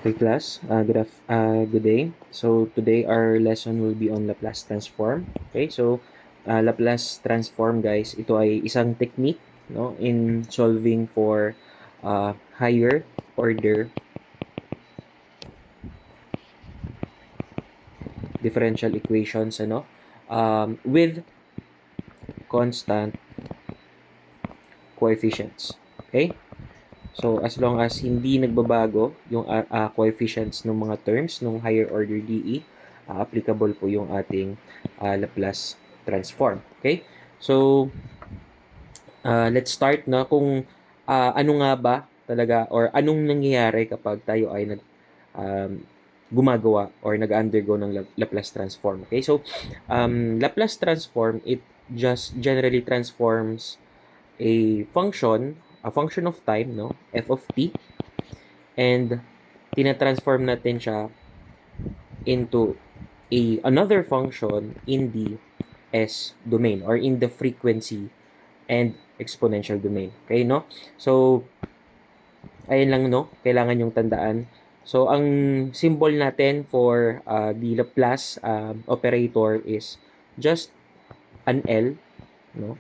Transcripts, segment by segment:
Okay, class. Good day. So today our lesson will be on Laplace transform. Okay, so Laplace transform, guys, ito ay isang technique, no, in solving for higher order differential equations, ano, with constant coefficients. Okay. So as long as hindi nagbabago yung coefficients ng mga terms ng higher order DE, applicable po yung ating Laplace transform. Okay? So let's start na kung ano nga ba talaga or anong nangyayari kapag tayo ay um, gumagawa or nag-undergo ng Laplace transform. Okay? So Laplace transform, it just generally transforms a function of time, no, f of t, and tina-transform natin siya into another function in the S domain or in the frequency and exponential domain. Okay, no? So, ayun lang, no? Kailangan yung tandaan. So, ang symbol natin for the Laplace operator is just an L, no?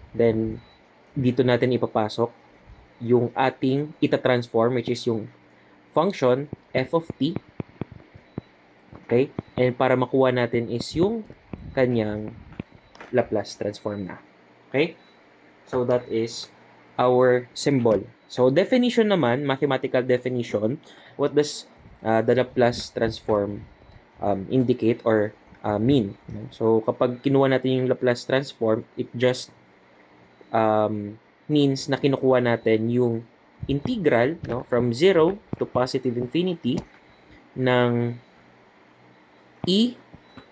Then, dito natin ipapasok yung ating ita-transform, which is yung function f of t. Okay? And para makuha natin is yung kanyang Laplace transform na. Okay? So that is our symbol. So definition naman, mathematical definition, what does the Laplace transform indicate or mean? So kapag kinuha natin yung Laplace transform, it just means na kinukuha natin yung integral, no, from 0 to positive infinity ng e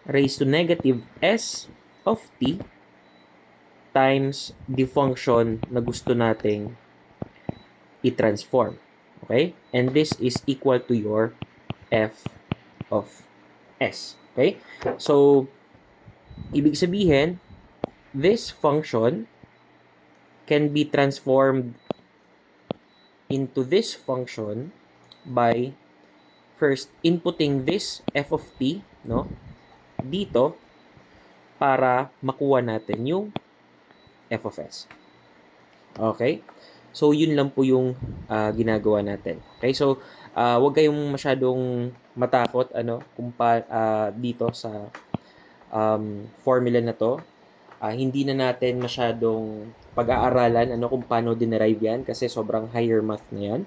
raised to negative s of t times the function na gusto nating i-transform. Okay? And this is equal to your f of s. Okay? So, ibig sabihin, this function can be transformed into this function by first inputting this f of t, no, dito para makuha natin yung f of s. Okay? So, yun lang po yung ginagawa natin. Okay? So, wag kayong masyadong matakot kung dito sa formula na to. Hindi na natin masyadong pag-aaralan kung paano dinerive yan kasi sobrang higher math na yan.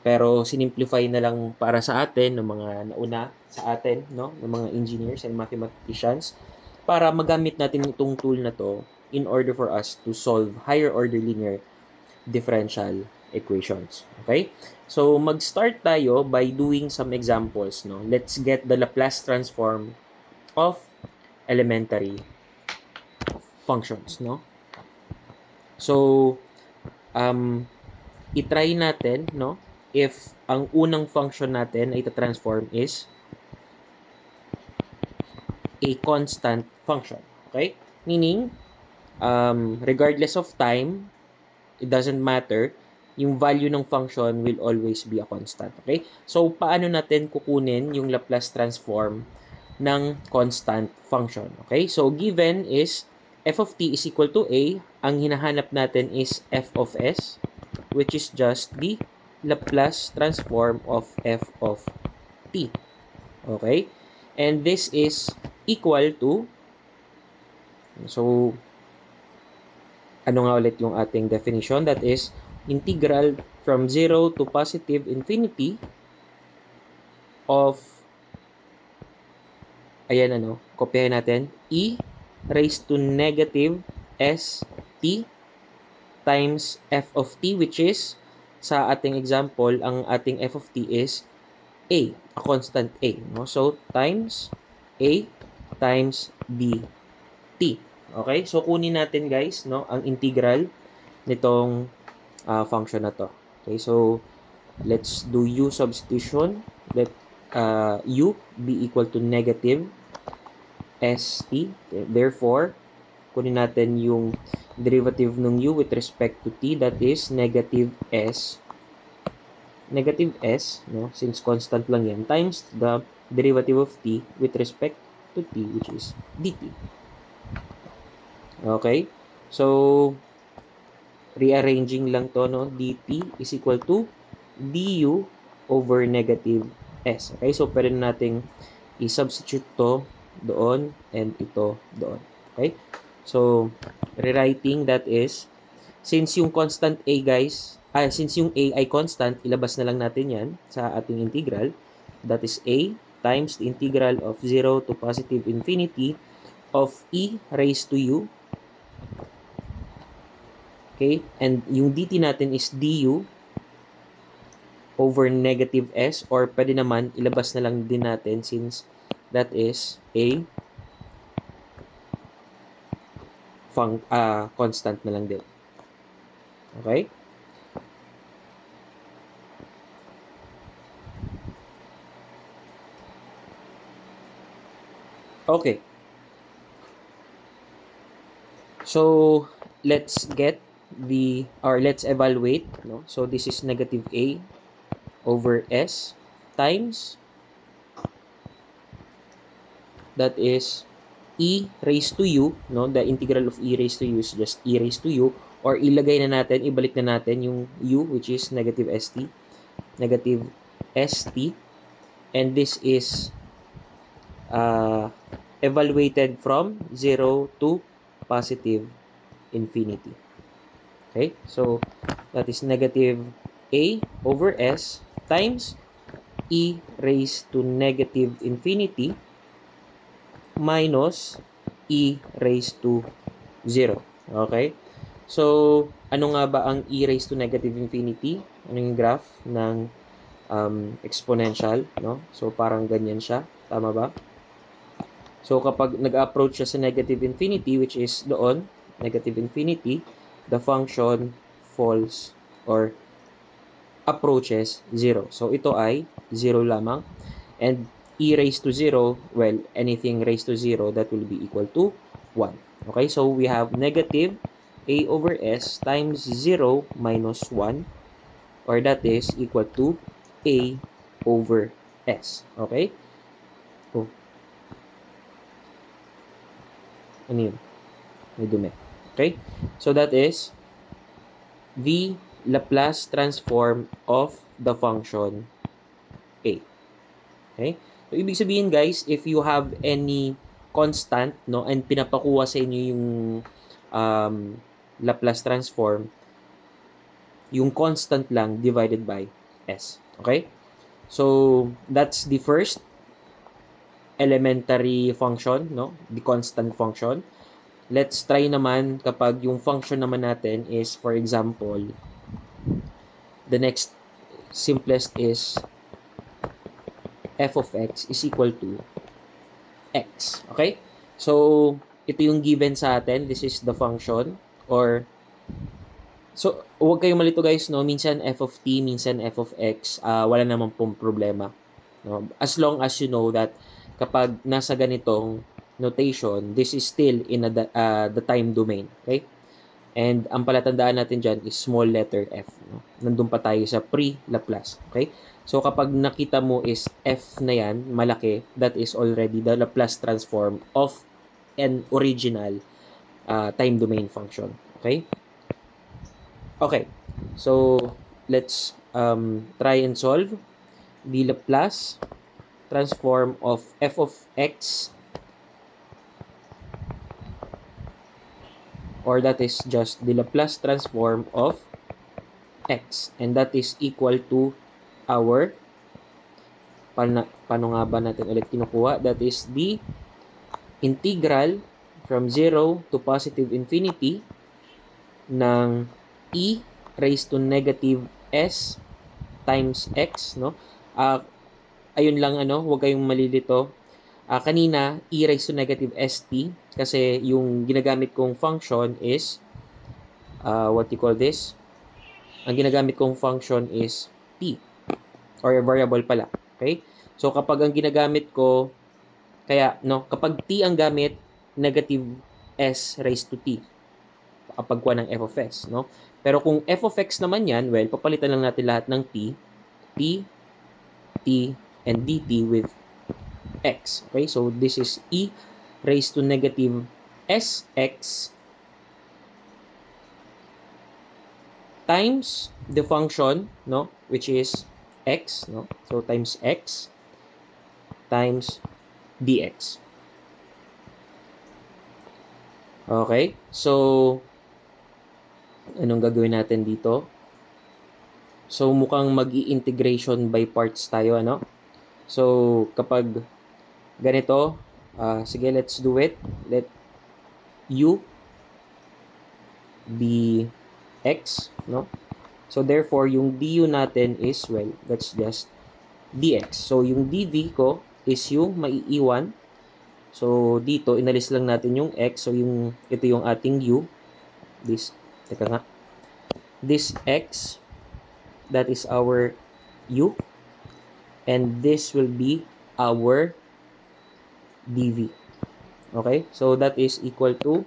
Pero sinimplify na lang para sa atin ng mga nauna sa atin, no, ng mga engineers and mathematicians para magamit natin itong tool na to in order for us to solve higher order linear differential equations. Okay? So mag-start tayo by doing some examples, no. Let's get the Laplace transform of elementary functions, no. So i-try natin, no, if ang unang function natin ay ita-transform is a constant function. Okay? Meaning, regardless of time, it doesn't matter, yung value ng function will always be a constant. Okay? So, paano natin kukunin yung Laplace transform ng constant function? Okay? So, given is f of t is equal to a, ang hinahanap natin is f of s, which is just the Laplace transform of f of t. Okay? And this is equal to, so, ano nga ulit yung ating definition? That is, integral from 0 to positive infinity of, ayan kopyahin natin, e raised to negative s t times f of t, which is, sa ating example, ang ating f of t is a constant a, no? So, times a times dt. Okay? So, kunin natin, guys, no, ang integral nitong function na to. Okay? So, let's do u substitution. Let u be equal to negative st. Okay? Therefore, kunin natin yung derivative ng u with respect to t, that is negative s negative s, no, since constant lang yan, times the derivative of t with respect to t, which is dt. Okay? So, rearranging lang to, no, dt is equal to du over negative s. Okay? So, pwede nating i-substitute to doon and ito doon. Okay? So, rewriting that is, since yung constant a guys, since yung a ay constant, ilabas na lang natin yan sa ating integral. That is a times the integral of 0 to positive infinity of e raised to u. Okay? And yung dt natin is du over negative s, or pwede naman ilabas na lang din natin since that is a constant na lang din. Okay? Okay. So, let's let's evaluate, no? So, this is negative a over s times, that is e raised to u, no? The integral of e raised to u is just e raised to u, or ilagay na natin, ibalik na natin yung u, which is negative st, and this is evaluated from 0 to positive infinity. Okay, so that is negative a over s times e raised to negative infinity minus e raised to 0. Okay? So, ano nga ba ang e raised to negative infinity? Ano yung graph ng exponential, no? So, parang ganyan siya. Tama ba? So, kapag nag-approach siya sa negative infinity, which is doon, negative infinity, the function falls or approaches 0. So, ito ay 0 lamang. And e raised to 0, well, anything raised to 0, that will be equal to 1. Okay, so we have negative a over s times 0 minus 1, or that is equal to a over s. Okay? Oh. Ano yun? May dumi. Okay? So that is the Laplace transform of the function a. Okay? So, ibig sabihin guys, if you have any constant, no, and pinapakuha sa inyo yung Laplace transform, yung constant lang divided by s. Okay? So, that's the first elementary function, no? The constant function. Let's try naman kapag yung function naman natin is, for example, the next simplest is f of x is equal to x. Okay? So, ito yung given sa atin. This is the function. So, huwag kayong malito guys, no? Minsan f of t, minsan f of x. Wala namang pong problema. No? As long as you know that kapag nasa ganitong notation, this is still in the time domain. Okay? And ang palatandaan natin dyan is small letter f. No? Nandun pa tayo sa pre-Laplace. Okay? So, kapag nakita mo is f na yan, malaki, that is already the Laplace transform of an original time domain function. Okay? Okay. So, let's try and solve the Laplace transform of f of x, or that is just the Laplace transform of x, and that is equal to our paano nga ba natin ulit kinukuha? That is the integral from 0 to positive infinity ng e raised to negative s times x, no? Ayun lang, huwag kayong malilito. Kanina, e raised to negative st, kasi yung ginagamit kong function is, what you call this? Ang ginagamit kong function is t, or a variable pala. Okay? So, kapag ang ginagamit ko, kapag t ang gamit, negative s raised to t. Kapag kuha ng f of s, no? Pero kung f of x naman yan, well, papalitan lang natin lahat ng t. t, t, and dt with x. Okay, so this is e raised to negative sx times the function, no, which is x, no, so times x times dx. Okay, so anong gagawin natin dito? So mukhang mag-i-integration by parts tayo, ano? So kapag ganito, sige, let's do it. Let u be x, no? So therefore, yung du natin is, well, that's just dx. So yung dv ko is yung maiiwan. So dito, inalis lang natin yung x. So ito yung ating u. Teka nga. This x, that is our u. And this will be our dv. Okay? So that is equal to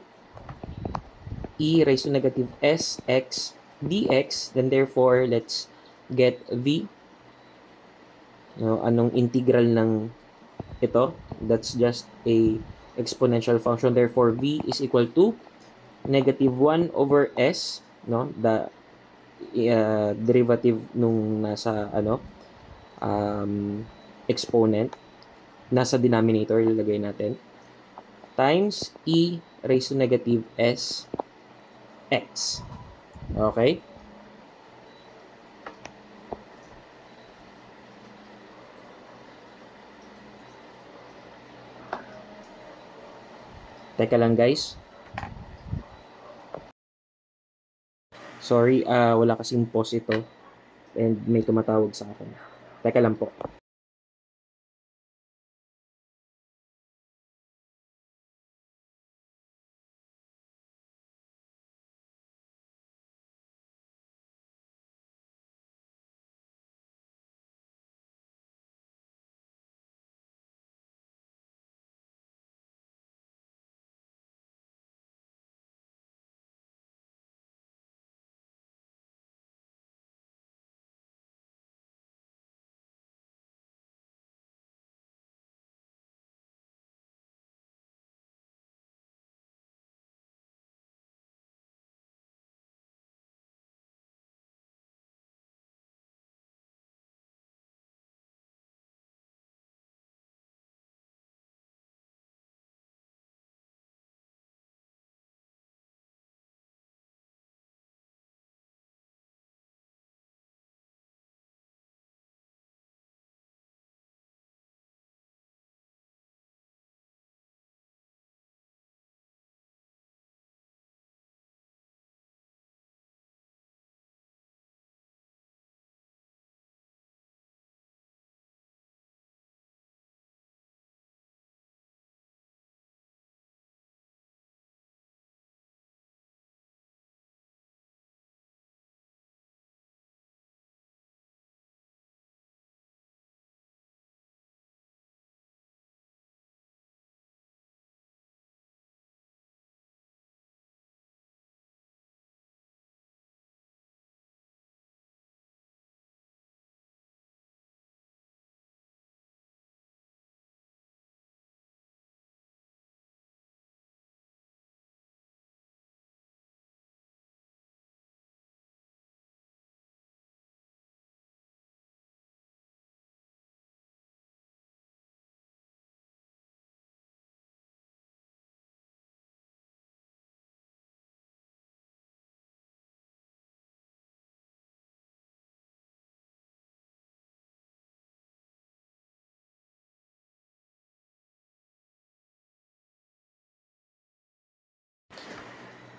e raised to negative sx dx. Then therefore, let's get v. Anong integral ng ito? That's just a exponential function. Therefore, v is equal to negative 1 over s, no? The derivative nung nasa exponent, nasa denominator ilagay natin, times e raised to negative s x. Okay? Teka lang, guys. Sorry, wala kasing pause ito and may tumatawag sa akin. Teka lang po.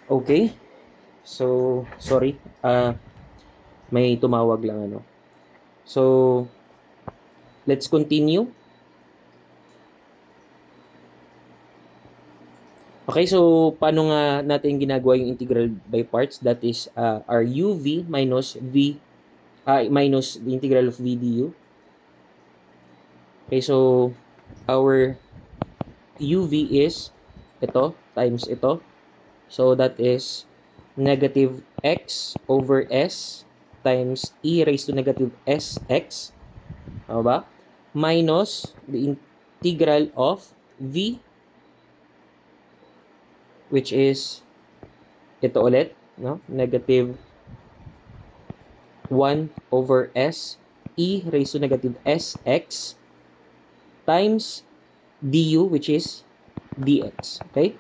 Okay. So, sorry. May tumawag lang, ano. So, let's continue. Okay, so paano nga natin ginagawa yung integral by parts? That is our uv minus minus the integral of v du. Okay, so our uv is ito times ito. So that is negative x over s times e raised to negative sx, tama ba? Minus the integral of v, which is ito ulit, no? Negative 1 over s e raised to negative sx times du, which is dx. Okay?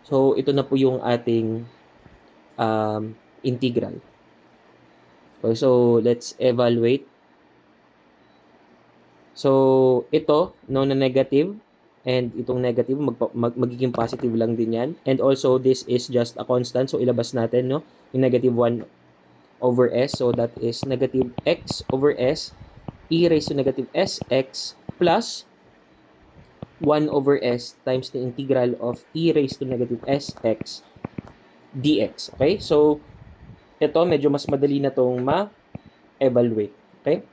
So, ito na po yung ating integral. Okay, so, let's evaluate. So, ito, no, na negative, and itong negative, magiging positive lang din yan. And also, this is just a constant. So, ilabas natin, no, yung negative 1 over s. So, that is negative x over s e raised to negative sx plus 1 over s times the integral of e raised to negative sx dx. Okay? So, ito, medyo mas madali na itong ma-evaluate. Okay?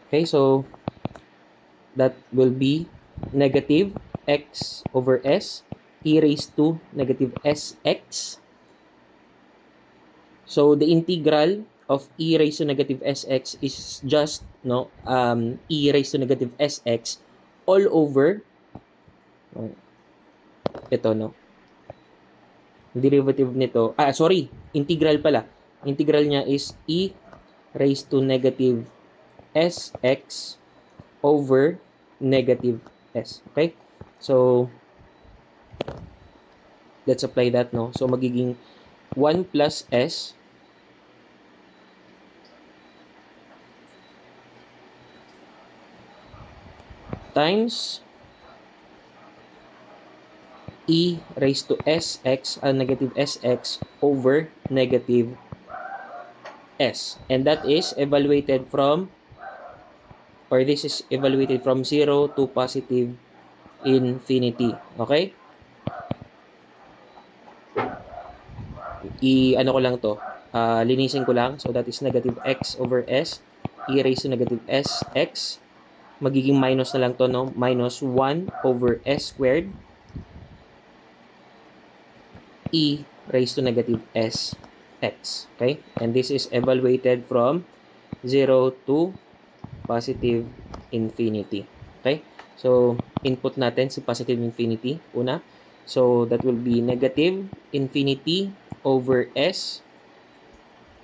Okay, so, that will be negative x over s e raised to negative sx. So, the integral of e raised to negative sx is just, no, e raised to negative sx all over, ito, no, derivative nito, integral pala. Integral niya is e raised to negative sx over negative s. Okay? So, let's apply that, no? So, magiging 1 plus s times e raised to sx, negative sx over negative s. And that is evaluated from, or this is evaluated from 0 to positive infinity. Okay? Ano ko lang to, linisin ko lang. So, that is negative x over s e raised to negative sx. Magiging minus na lang to, no? Minus 1 over s squared e raised to negative sx. Okay? And this is evaluated from 0 to positive infinity. Okay? So, input natin si positive infinity una. So, that will be negative infinity over s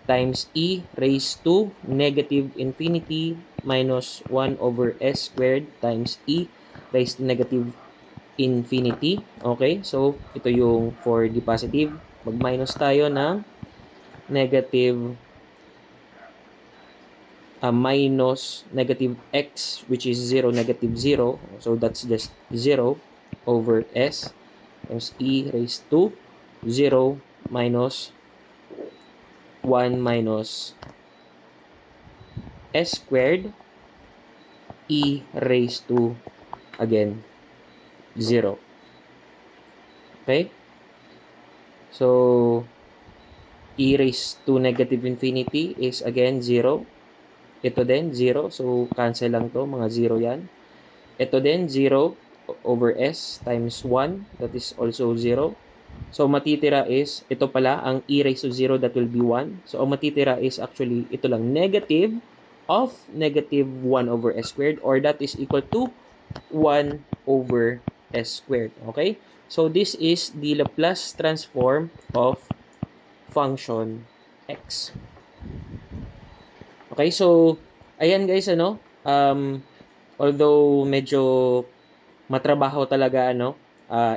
times e raised to negative infinity minus 1 over s squared times e raised to negative infinity. Okay? So, ito yung for the positive. Mag-minus tayo ng negative minus negative x, which is 0, negative 0. So, that's just 0 over s times e raised to 0 minus 1 minus s squared e raised to, again, 0. Okay? So, e raised to negative infinity is, again, 0. Ito din, 0. So, cancel lang to, mga 0 yan. Ito din, 0 over s times 1. That is also 0. So, matitira is, ito pala, ang e raised to 0, that will be 1. So, ang matitira is actually, ito lang, negative of negative 1 over s squared, or that is equal to 1 over s squared. Okay? So, this is the Laplace transform of function x. Okay? So, ayan guys, ano, although medyo matrabaho talaga, ano,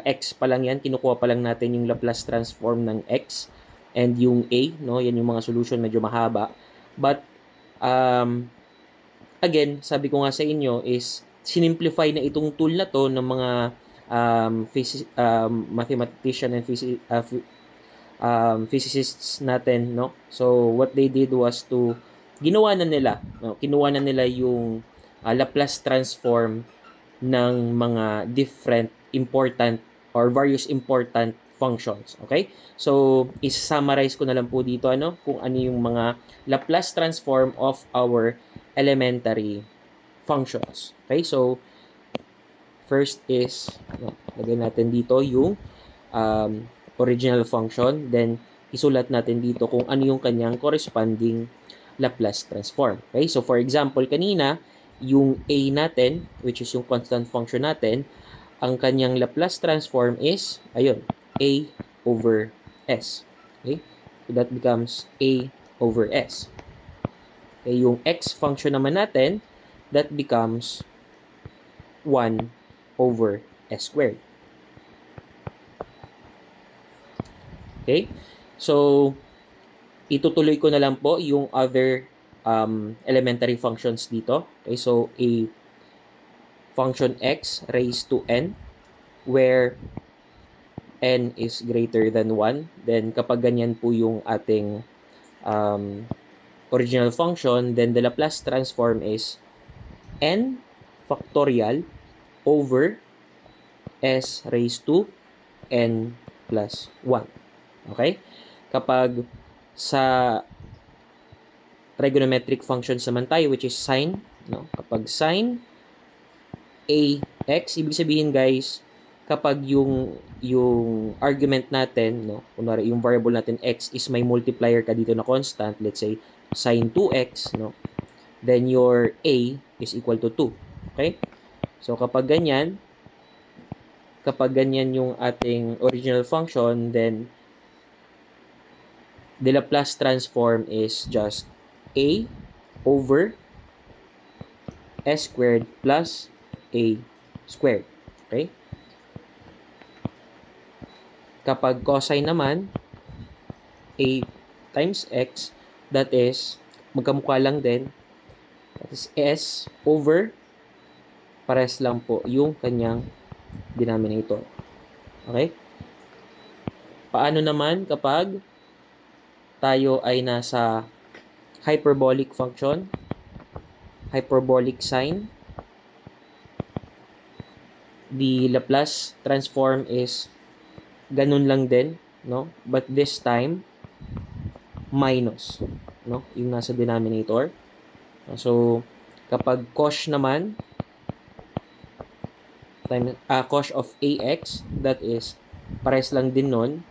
x pa lang yan, kinukuha pa lang natin yung Laplace transform ng x and yung a, no, yan yung mga solution, medyo mahaba. But, again, sabi ko nga sa inyo is, sinimplify na itong tool na to ng mga mathematician and physicists natin, no. So, what they did was to, ginawa na nila, no, kinuha na nila yung Laplace transform ng mga different important or various important functions. Okay? So, is-summarize ko na lang po dito, ano, kung ano yung mga Laplace transform of our elementary functions. Okay? So, first is, no, lagay natin dito yung original function. Then, isulat natin dito kung ano yung kanyang corresponding Laplace transform. Okay? So, for example, kanina, yung a natin, which is yung constant function natin, ang kanyang Laplace transform is, ayun, a over s. Okay? So, that becomes a over s. Okay? Yung x function naman natin, that becomes 1 over s squared. Okay? So, itutuloy ko na lang po yung other elementary functions dito. Okay, so a function x raised to n where n is greater than 1. Then kapag ganyan po yung ating original function, then the Laplace transform is n factorial over s raised to n plus 1. Okay? Kapag sa trigonometric functions naman tayo, which is sine, no? Kapag sine ax, ibig sabihin guys, kapag yung argument natin, no, kunwari yung variable natin x is may multiplier ka dito na constant, let's say sine 2x, no, then your a is equal to 2. Okay? So kapag ganyan yung ating original function, then the Laplace transform is just a over s squared plus a squared. Okay? Kapag cosine naman, a times x, that is, magkamukha lang din, that is s over, pares lang po yung kanyang denominator. Okay? Paano naman kapag tayo ay nasa hyperbolic function, hyperbolic sign, the Laplace transform is ganun lang din, no? But this time minus, no? Yung nasa denominator. So kapag cosh naman, cosh of ax, that is pares lang din nun,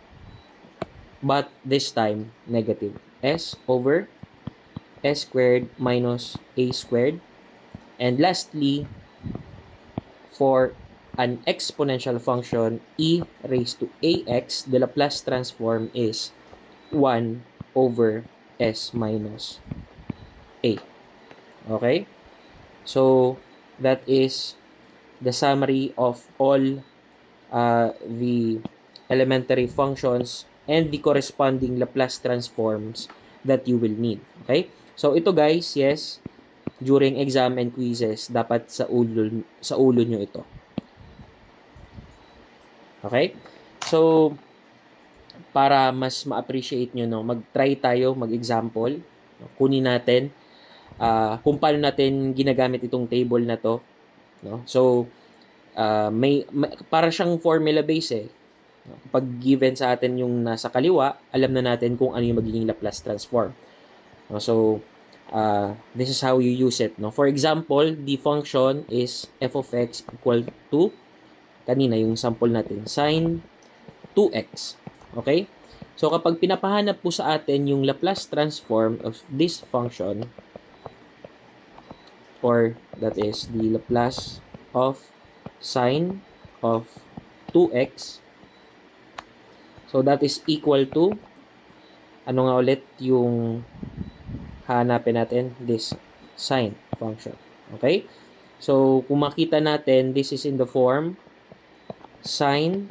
but this time negative. S over s squared minus a squared. And lastly, for an exponential function, e raised to ax, the Laplace transform is 1 over s minus a. Okay? So, that is the summary of all the elementary functions and the corresponding Laplace transforms that you will need. Okay? So, ito guys, yes, during exam and quizzes, dapat sa ulo nyo ito. Okay? So, para mas ma-appreciate nyo, no, mag-try tayo, mag-example. Kunin natin kung paano natin ginagamit itong table na to. No? So, may para siyang formula base eh. Pag given sa atin yung nasa kaliwa, alam na natin kung ano yung magiging Laplace transform. So, this is how you use it. No? For example, the function is f of x equal to, kanina yung sample natin, sine 2x. Okay? So, kapag pinapahanap po sa atin yung Laplace transform of this function, or that is the Laplace of sine of 2x, so that is equal to, ano nga ulit yung hanapin natin? This sine function. Okay? So, kung makita natin, this is in the form sine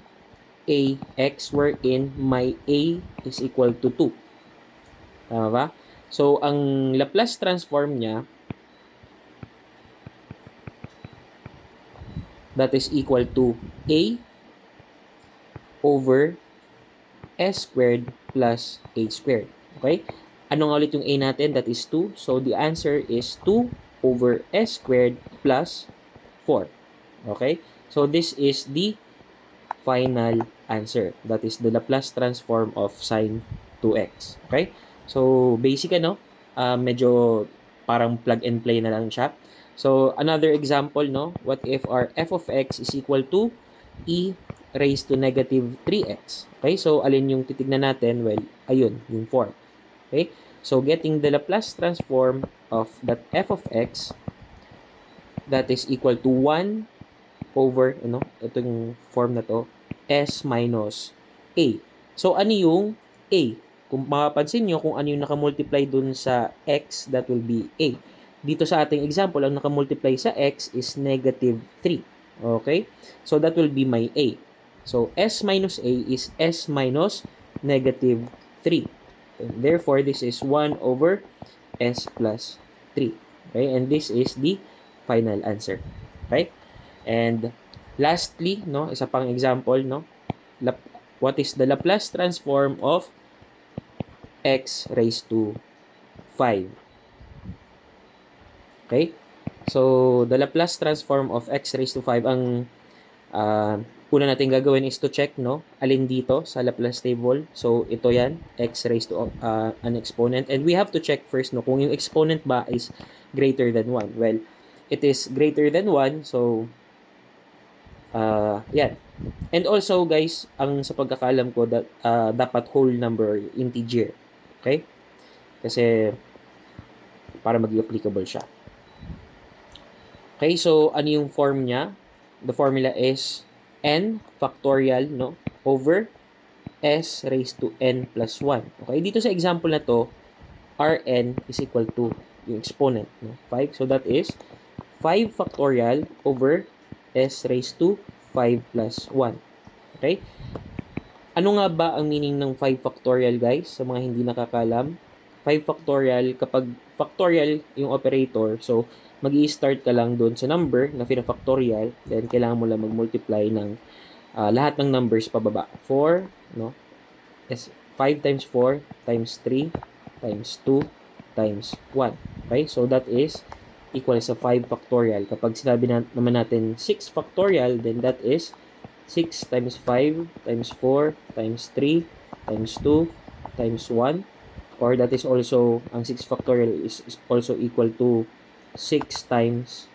ax wherein my a is equal to 2. Tama ba? So, ang Laplace transform niya, that is equal to a over s squared plus a squared. Okay? Ano nga ulit yung a natin? That is 2. So, the answer is 2 over s squared plus 4. Okay? So, this is the final answer. That is the Laplace transform of sine 2x. Okay? So, basic ano? Medyo parang plug and play na lang siya. So, another example, no? What if our f of x is equal to e raised to negative 3x. Okay, so alin yung titignan natin? Well, ayun, yung form. Okay, so getting the Laplace transform of that f of x, that is equal to 1 over, ito yung form na to, s minus a. So, ano yung a? Kung mapapansin nyo, kung ano yung nakamultiply dun sa x, that will be a. Dito sa ating example, ang nakamultiply sa x is negative 3. Okay? So, that will be my a. So, s minus a is s minus negative 3. And therefore, this is 1 over s plus 3. Okay? And this is the final answer. Okay? And lastly, isa pang example, what is the Laplace transform of x raised to 5? Okay? So, the Laplace transform of x raised to 5, ang una natin gagawin is to check, alin dito sa Laplace table. So, ito yan, x raised to an exponent. And we have to check first, kung yung exponent ba is greater than 1. Well, it is greater than 1, so, yan. And also, guys, ang sa pagkakalam ko, that, dapat whole number, integer. Okay? Kasi, para maging applicable siya. Okay, so, ano yung form niya? The formula is n factorial, over s raised to n plus 1. Okay, dito sa example na to, Rn is equal to yung exponent, 5. So, that is 5 factorial over s raised to 5 plus 1. Okay? Ano nga ba ang meaning ng 5 factorial, guys? Sa mga hindi nakakalam, 5 factorial, kapag factorial yung operator, so mag-i-start ka lang doon sa number na fina-factorial, then kailangan mo lang mag-multiply ng lahat ng numbers pababa. 4, 5 times 4 times 3 times 2 times 1. Okay? So that is equal sa 5 factorial. Kapag sinabi naman natin 6 factorial, then that is 6 times 5 times 4 times 3 times 2 times 1. Or that is also, ang 6 factorial is also equal to 6 times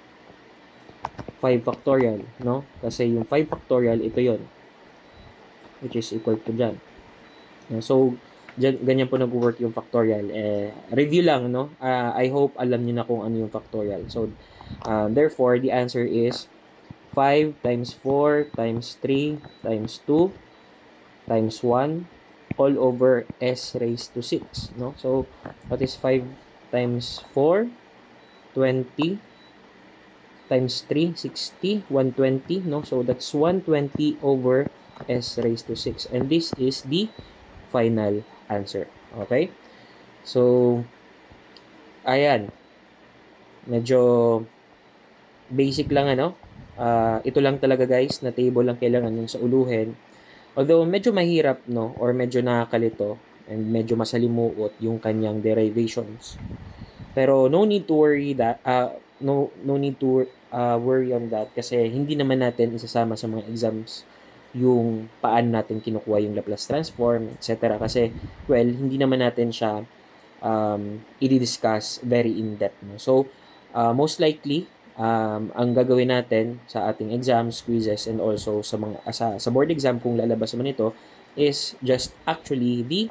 5 factorial, Kasi yung 5 factorial, ito yon, which is equal to dyan. So, ganyan po nag-work yung factorial. Review lang, I hope alam niyo na kung ano yung factorial. So, therefore, the answer is 5 times 4 times 3 times 2 times 1 all over s raised to 6. So, what is 5 times 4? 20 times 3, 60, 120, So, that's 120 over s raised to 6. And this is the final answer. Okay? So, ayan. Medyo basic lang, ito lang talaga, guys, na table lang kailangan yung sa uluhin. Although, medyo mahirap, or medyo nakakalito, and medyo masalimuot yung kanyang derivations. Pero no need to worry that no need to worry on that kasi hindi naman natin isasama sa mga exams yung paano natin kinukuha yung Laplace transform, etc. Kasi hindi naman natin siya i-discuss very in-depth. So most likely ang gagawin natin sa ating exams, quizzes, and also sa mga sa board exam kung lalabas naman ito is just actually the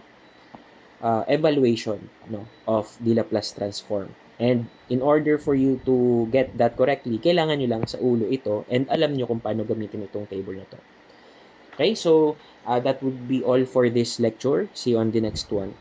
evaluation of the Laplace transform. And in order for you to get that correctly, kailangan nyo lang sa ulo ito and alam nyo kung paano gamitin itong table na to. Okay, so that would be all for this lecture. See you on the next one.